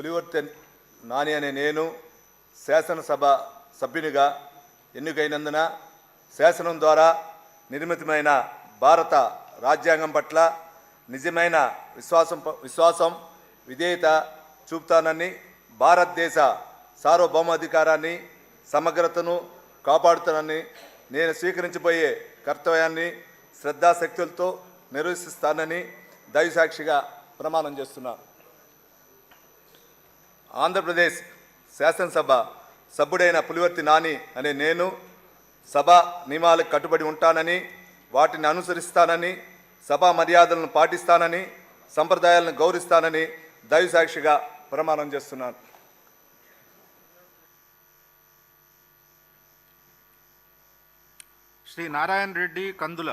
పులివర్తె నాని అనే నేను శాసనసభ సభ్యునిగా ఎన్నికైనందున శాసనం ద్వారా నిర్మితమైన భారత రాజ్యాంగం పట్ల నిజమైన విశ్వాసం విధేయత చూపుతానని, భారతదేశ సార్వభౌమాధికారాన్ని సమగ్రతను కాపాడుతానని, నేను స్వీకరించబోయే కర్తవ్యాన్ని శ్రద్ధాశక్తులతో నిర్వహిస్తానని దైవసాక్షిగా ప్రమాణం చేస్తున్నాను. ఆంధ్రప్రదేశ్ శాసనసభ సభ్యుడైన పులివర్తి నాని అనే నేను సభా నియమాలకు కట్టుబడి ఉంటానని, వాటిని అనుసరిస్తానని, సభా మర్యాదలను పాటిస్తానని, సంప్రదాయాలను గౌరవిస్తానని దైవసాక్షిగా ప్రమాణం చేస్తున్నాను. శ్రీ నారాయణ రెడ్డి కందుల.